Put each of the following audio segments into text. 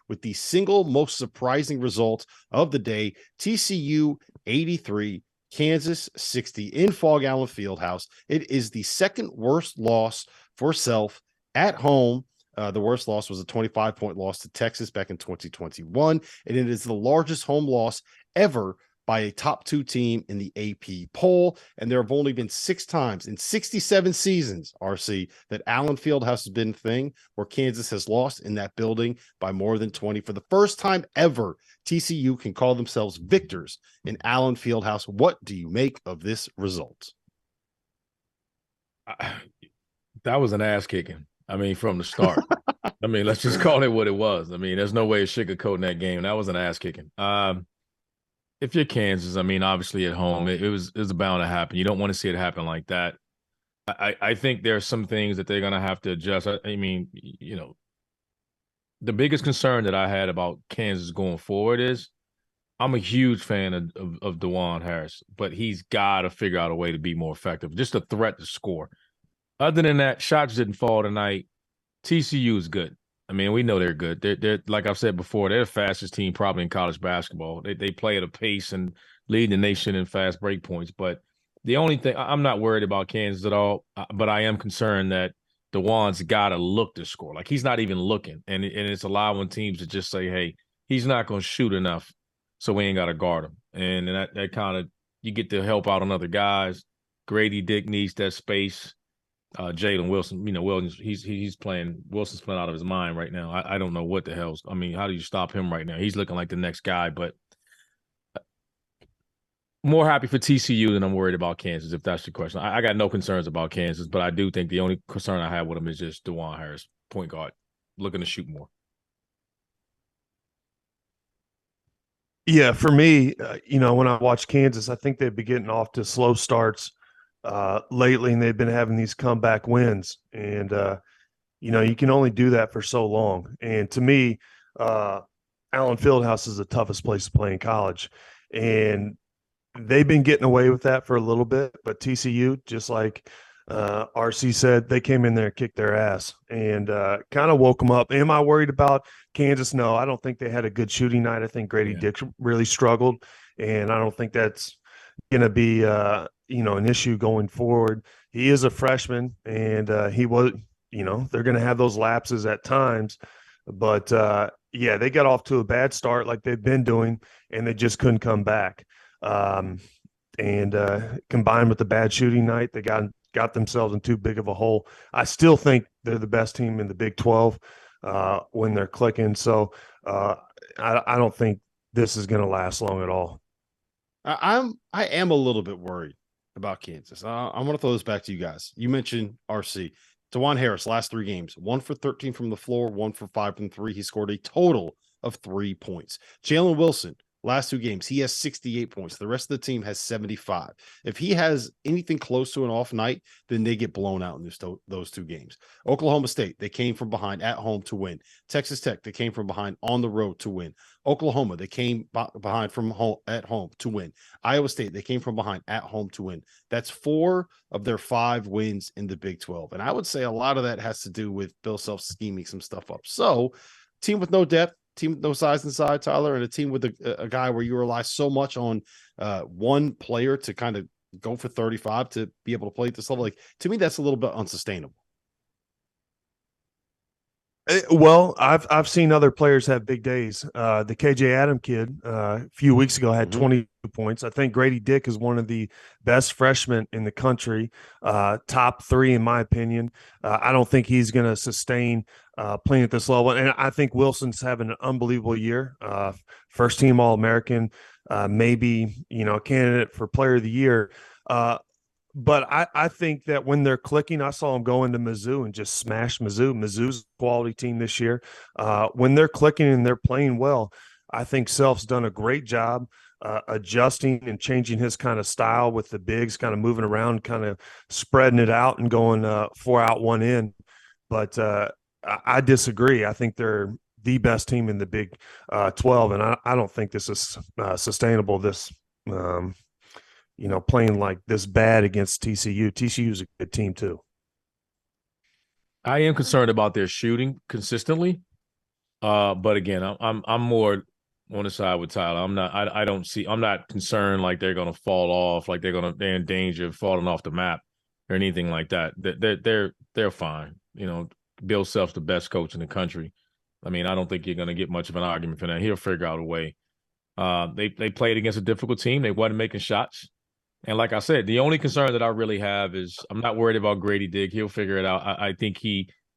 with the single most surprising result of the day. TCU 83, Kansas 60 in Fog Allen Fieldhouse. It is the second worst loss for Self at home. The worst loss was a 25-point loss to Texas back in 2021, and it is the largest home loss ever by a top 2 team in the AP poll. And there have only been 6 times in 67 seasons, RC, that Allen Fieldhouse has been a thing where Kansas has lost in that building by more than 20. For the first time ever, TCU can call themselves victors in Allen Fieldhouse. What do you make of this result? That was an ass kicking. I mean, from the start. I mean, let's just call it what it was. I mean, there's no way of sugarcoating that game. That was an ass kicking. If you're Kansas, I mean, obviously at home, it was bound to happen. You don't want to see it happen like that. I think there are some things that they're going to have to adjust. I mean, you know, the biggest concern that I had about Kansas going forward is I'm a huge fan of DeJuan Harris, but he's got to figure out a way to be more effective. Just a threat to score. Other than that, shots didn't fall tonight. TCU is good. I mean, we know they're good. They're like I've said before, they're the fastest team probably in college basketball. They play at a pace and lead the nation in fast break points. But the only thing, I'm not worried about Kansas at all, but I am concerned that DeJuan's got to look to score. Like, he's not even looking. And it's allowing teams to just say, hey, he's not going to shoot enough, so we ain't got to guard him. And that kind of, you get to help out on other guys. Grady Dick needs that space. Jalen Wilson, he's playing. Wilson's playing out of his mind right now. I don't know what the hell's. I mean, how do you stop him right now? He's looking like the next guy. But more happy for TCU than I'm worried about Kansas, if that's the question. I got no concerns about Kansas, but I do think the only concern I have with him is just DeJuan Harris, point guard, looking to shoot more. Yeah, for me, when I watch Kansas, I think they've been getting off to slow starts lately, and they've been having these comeback wins. And, you can only do that for so long. And to me, Allen Fieldhouse is the toughest place to play in college. And they've been getting away with that for a little bit. But TCU, just like RC said, they came in there and kicked their ass and kind of woke them up. Am I worried about Kansas? No, I don't think they had a good shooting night. I think Grady Dick really struggled. And I don't think that's going to be an issue going forward. He is a freshman, and he was, they're going to have those lapses at times. But, they got off to a bad start like they've been doing, and they just couldn't come back. And combined with the bad shooting night, they got themselves in too big of a hole. I still think they're the best team in the Big 12 when they're clicking. So I don't think this is going to last long at all. I am a little bit worried about Kansas. I'm going to throw this back to you guys. You mentioned RC. DeJuan Harris, last 3 games, 1 for 13 from the floor, 1 for 5 from 3. He scored a total of 3 points. Jalen Wilson, last 2 games, he has 68 points. The rest of the team has 75. If he has anything close to an off night, then they get blown out in those 2 games. Oklahoma State, they came from behind at home to win. Texas Tech, they came from behind on the road to win. Oklahoma, they came behind from home at home to win. Iowa State, they came from behind at home to win. That's 4 of their 5 wins in the Big 12. And I would say a lot of that has to do with Bill Self scheming some stuff up. So, team with no depth, team with no size inside, Tyler, and a team with a guy where you rely so much on one player to kind of go for 35 to be able to play at this level. Like, to me, that's a little bit unsustainable. Well, I've seen other players have big days. The KJ Adam kid a few weeks ago had 22 points. I think Grady Dick is one of the best freshmen in the country, top 3 in my opinion. I don't think he's going to sustain playing at this level. And I think Wilson's having an unbelievable year. First team All-American, maybe, candidate for player of the year. But I think that when they're clicking, I saw them go into Mizzou and just smash Mizzou. Mizzou's a quality team this year. When they're clicking and they're playing well, I think Self's done a great job adjusting and changing his kind of style with the bigs, kind of moving around, kind of spreading it out and going 4 out, 1 in. But I disagree. I think they're the best team in the Big 12, and I don't think this is sustainable. This playing like this bad against TCU. TCU is a good team too. I am concerned about their shooting consistently. But again, I'm more on the side with Tyler. I don't see. I'm not concerned like they're gonna fall off, like they're in danger of falling off the map or anything like that. They're fine. You know, Bill Self's the best coach in the country. I mean, I don't think you're gonna get much of an argument for that. He'll figure out a way. They played against a difficult team. They wasn't making shots. And like I said, the only concern that I really have is I'm not worried about Grady Dick. He'll figure it out. I think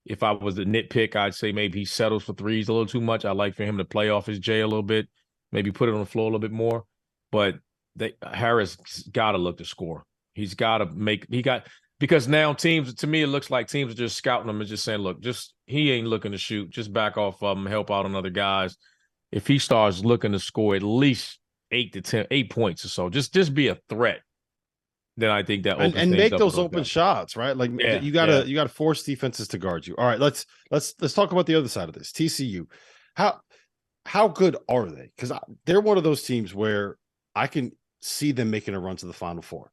if I was a nitpick, I'd say maybe he settles for threes a little too much. I'd like for him to play off his J a little bit, maybe put it on the floor a little bit more. But Harris got to look to score. He's got to because now teams, to me, it looks like teams are just scouting him and just saying, look, he ain't looking to shoot. Just back off of him, help out on other guys. If he starts looking to score at least 8 points or so, just be a threat. Then I think that and make those open shots, right? Like you gotta force defenses to guard you. All right, let's talk about the other side of this. TCU, how good are they? Because they're one of those teams where I can see them making a run to the Final Four.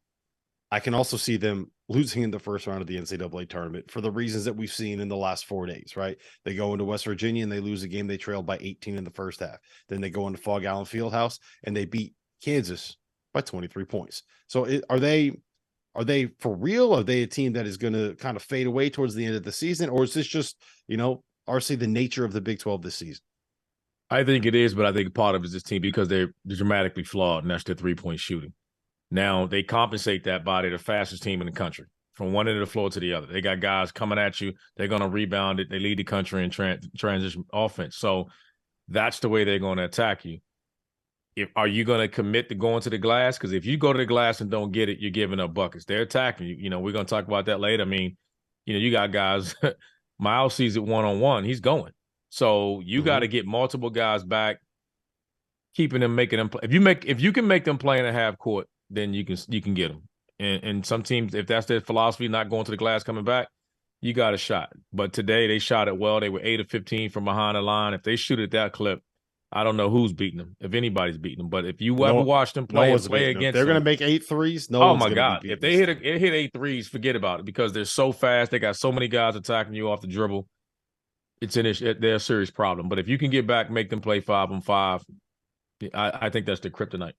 I can also see them losing in the first round of the NCAA tournament for the reasons that we've seen in the last 4 days, right? They go into West Virginia and they lose a game they trailed by 18 in the first half. Then they go into Fog Allen Fieldhouse and they beat Kansas by 23 points. So are they for real? Are they a team that is going to kind of fade away towards the end of the season? Or is this just, RC, the nature of the Big 12 this season? I think it is, but I think part of it is this team because they're dramatically flawed, and that's their three-point shooting. Now, they compensate that by they're the fastest team in the country from one end of the floor to the other. They got guys coming at you. They're going to rebound it. They lead the country in transition offense. So that's the way they're going to attack you. Are you going to commit to going to the glass? Because if you go to the glass and don't get it, you're giving up buckets. They're attacking you. We're going to talk about that later. I mean, you got guys. Miles sees it one-on-one. He's going. So you got to get multiple guys back, keeping them, making them play. If you can make them play in a half court, then you can get them. And some teams, if that's their philosophy, not going to the glass, coming back, you got a shot. But today they shot it well. They were 8 of 15 from behind the line. If they shoot at that clip, I don't know who's beating them, if anybody's beating them. But if you ever watch them play against them, they're going to make 8 threes. Oh my God! If they hit 8 threes, forget about it because they're so fast. They got so many guys attacking you off the dribble. They're a serious problem. But if you can get back, make them play 5-on-5, I think that's the kryptonite.